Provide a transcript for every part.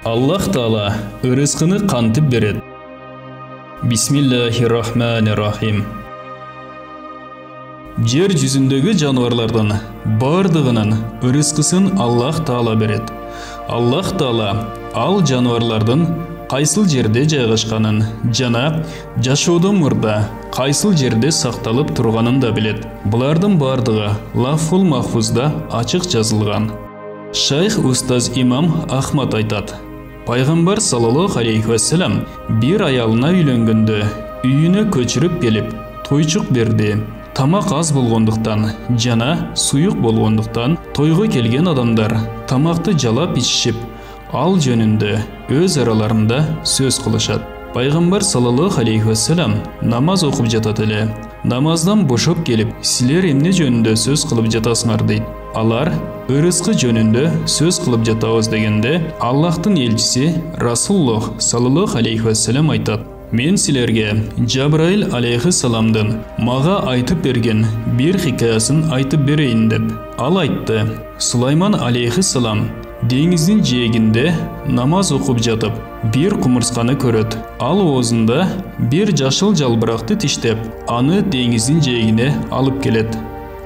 Аллах Таала ырызкыны кантип берет? Бисмиллахир-рахманир-рахим. Жер жүзүндөгү жаныбарлардын бардыгынын ырызкысын Аллах Таала берет. Аллах Таала ал жаныбарлардын кайсыл жерде жайгашканын жана жашоодон мурда кайсыл жерде сакталып турганын да билет. Булардын бардыгы Лафул Махфузда ачык жазылган. Шайх устаз имам Ахмад айтат: Пайгамбар саллаллаху алейхи ва саллям бир аялына үйлөнгөндө үйүнө көчүрүп келип тойчук берди. Тамак аз болгондуктан жана суюк болгондуктан тойго келген адамдар тамакты жалап ичишип, ал жөнүндө өз араларында сөз кылышат. Пайгамбар саллаллаху алейхи ва саллям намаз окуп жатат эле. Намаздан бошоп келип, силер эмне жөнүндө сөз кылып жатасыңар дейт. Алар ырызкы жөнүндө сөз кылып жатабыз дегенде, Аллахтын элчиси Расулуллах саллаллаху алейхи ва саллям айтат: Мен силерге Жабраил алейхиссаламдын мага айтып берген бир хикаясын айтып берейин деп. Ал айтты: Сулайман алейхиссалам деңиздин жээгинде намаз окуп жатып, бир кумурсканы көрөт. Ал оозунда бир жашыл жалбыракты тиштеп, аны деңиздин жээгине алып келет.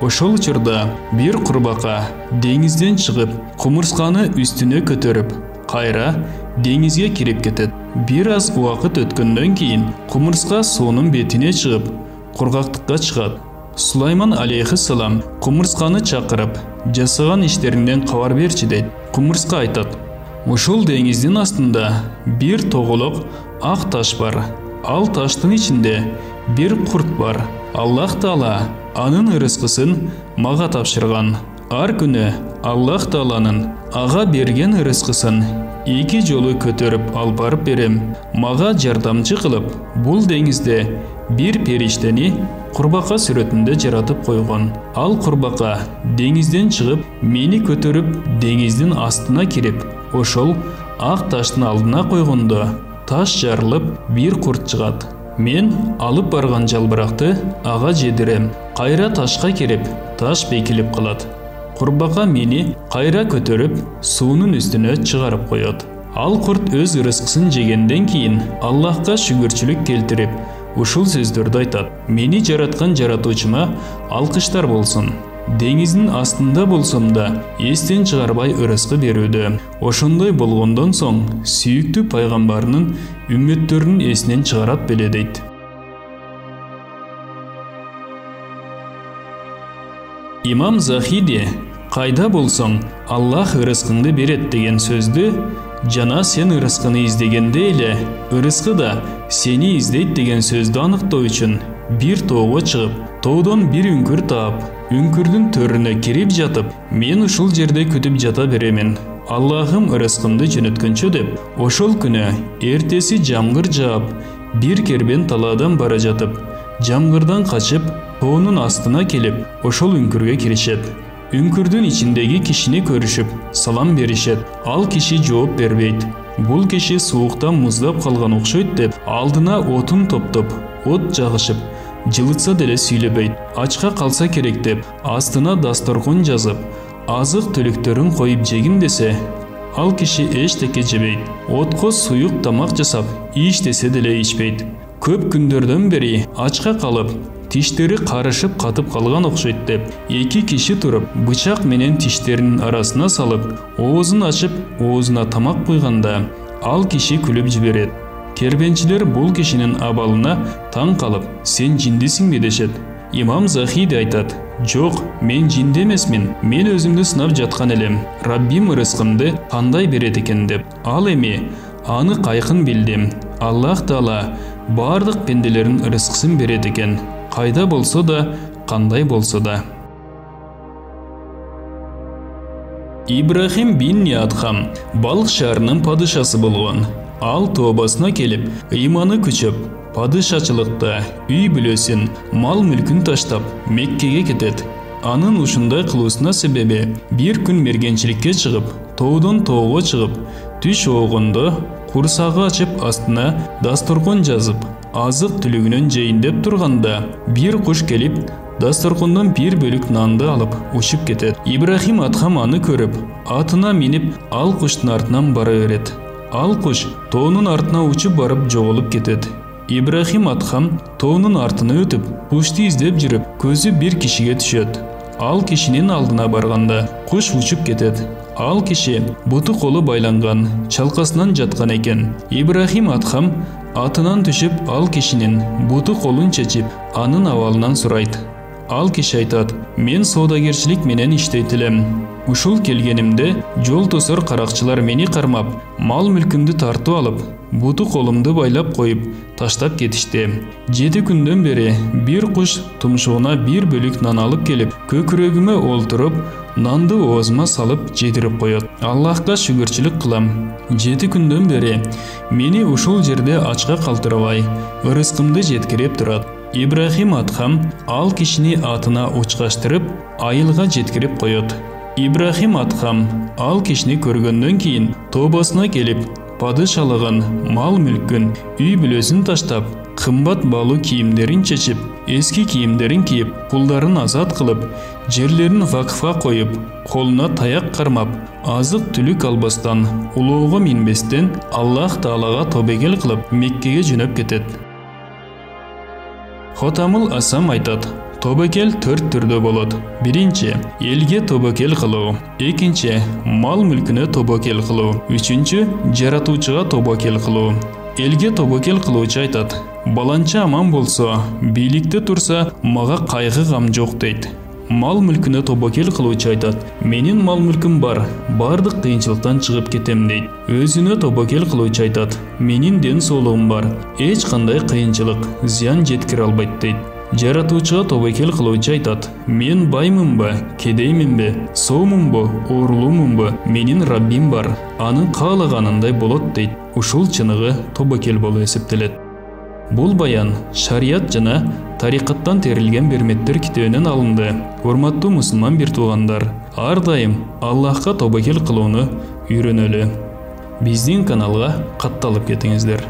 Ошол учурда бир курбака деңизден чыгып, кумурсканы үстүнө көтөрүп, кайра деңизге кирип кетет. Бир аз убакыт өткөндөн кийин кумурска суунун бетине чыгып, кургактыкка чыгат. Сулайман алейхиссалам кумурсканы чакырып, жасаган иштериңден кабар берчи дейт. Кумурска айтат: Ушул деңиздин астында бир тоголок ак таш бар. Ал таштын ичинде бир курт бар. Аллах Таала анын ырызкысын мага тапшырган. Ар күнү Аллах Тааланын ага берген ырызкысын эки жолу көтөрүп алып барып берем. Мага жардамчы кылып, бул деңизде бир периштени курбака сүрөтүндө жаратып койгон. Ал курбака деңизден чыгып, мени көтөрүп, деңиздин астына кирип, ошол ак таштын алдына койгондо, таш жарылып, бир курт чыгат. Мен алып барган жалбыракты ага жедирем. Кайра ташка кирип, таш бекилип калат. Курбака мени кайра көтөрүп, суунун үстүнө чыгарып коет. Ал курт өз ырызкысын жегенден кийин Аллахка шүгүрчүлүк келтирип, ушул сөздөрдү айтат: Мени жараткан жаратуучума алкыштар болсун. Деңиздин астында болсом да эстен чыгарбай ырызкы берүүдө. Ошондой болгондон соң сүйүктүү пайгамбарынын үммөттөрүнүн эсинен чыгарат беле дейт. Имам Захиди кайда болсоң Аллах ырызкыңды берет деген сөздү жана сен ырызкыны издегенде эле ырызкы да сени издейт деген сөздү аныктоо үчүн бир тоого чыгып, тоодон бир үңкүр таап, үңкүрдүн төрүнө кирип жатып, мен ушул жерде күтүп жата беремин. Аллахым ырызкымды жөнөткөнчө деп, ошол күнү эртеси жамгыр жаап, бир кербен талаадан бара жатып, жамгырдан качып, тоонун астына келип, ошол үңкүргө киришет. Үңкүрдүн ичиндеги кишини көрүшүп, салам беришет. Ал киши жооп бербейт. Бул киши сууктан муздап калган окшойт деп, алдына отун топтоп, от жагышып, жылытса деле сүйлөбөйт. Ачка калса керек деп, астына дасторкон жазып, азык түлүктөрүн коюп жегин десе, ал киши эчтеке жебейт. Отко суюк тамак жасап, ич десе деле ичпейт. Көп күндөрдөн бери ачка калып, тиштери карышып катып калган окшойт деп, эки киши туруп, бычак менен тиштеринин арасына салып, оозун ачып, оозуна тамак куйганда, ал киши күлүп жиберет. Кербенчилер бул кишинин абалына таң калып, сен жиндисиңби дешет. Имам Захиди айтат: Жок, мен жинди эмесмин. Мен өзүмдү сынап жаткан элем. Раббим ырызкымды кандай берет экен деп. Ал эми аны кайкын билдим. Аллах Таала бардык пенделерин ырызкысын берет экен. Кайда болсо да, кандай болсо да. Ибрахим бин Ниадхам Балх шаарынын падышасы болгон. Ал тообасына келип, ыйманы күчөп, падышачылыкта үй бүлөсүн, мал мүлкүн таштап, Меккеге кетет. Анын ушундай кылуусуна себеби, бир күн мергенчиликке чыгып, тоодон тоого чыгып, түш оогондо курсагы ачып, астына дасторкон жазып, азык түлүгүнөн жейин деп турганда, бир куш келип, дасторкондон бир бөлүк нанды алып учуп кетет. Ибрахим Адхам аны көрүп, атына минип, ал куштун артынан бара берет. Ал куш тоонун артына учуп барып жоголуп кетет. Ибрахим аткам тоонун артына өтүп, кушту издеп жүрүп, көзү бир кишиге түшөт. Ал кишинин алдына барганда куш учуп кетет. Ал киши буту колу байланган, чалкасынан жаткан экен. Ибрахим аткам атынан түшүп, ал кишинин буту колун чечип, анын абалынан сурайт. Ал киши айтат: "Мен соодагерчилик менен иштейт элем. Ушул келгенимде жол тосор каракчылар мени кармап, мал мүлкүмдү тартып алып, буту колумду байлап коюп, таштап кетишти. 7 күндөн бери бир куш тумшугуна бир бөлүк нан алып келип, көкүрөгүмө олтуруп, нанды оозума салып жедирип коет. Аллахка шүгүрчүлүк кылам. 7 күндөн бери мени ушул жерде ачка калтырбай, ырыскымды жеткирип турат." Ибрахим аткам ал кишини атына учкаштырып, айылга жеткирип коет. Ибрахим аткам ал кишини көргөндөн кийин тобосуна келип, падышалыгын, мал мүлкүн, үй бүлөсүн таштап, кымбат баалуу кийимдерин чечип, эски кийимдерин кийип, кулдарын азат кылып, жерлерин вакфка коюп, колуна таяк кармап, азык түлүк албастан, улоого минбестен Аллах Таалага тобегел кылып, Меккеге жөнөп кетет. Хотамул Асам айтат: тобокел 4 түрдө болот. Биринчи, элге тобокел кылуу. Экинчи, мал мүлкүнө тобокел кылуу. Үчүнчү, жаратуучуга тобокел кылуу. Элге тобокел кылуучу айтат: баланча аман болсо, бийликте турса, мага кайгы гам жок дейт. Мал мүлкүнө тобокел кылуучу айтат: менин мал мүлкүм бар, бардык кыйынчылыктан чыгып кетем дейт. Өзүнө тобокел кылуучу айтат: менин ден соолугум бар, эч кандай кыйынчылык, зыян жеткире албайт дейт. Жаратуучуга тобокел кылуучу айтат: мен баймынбы, кедейминби, соомунбу, оорулуумунбу, менин Раббим бар, анын каалаганындай болот дейт. Ушул чыныгы тобокел болуп эсептелет. Бул баян шарият жана тарикаттан терилген берметтер китебинен алынды. Урматтуу мусулман бир туугандар, ар дайым Аллахка тобокел кылууну үйрөнөлү. Биздин каналга катталып кетиңиздер.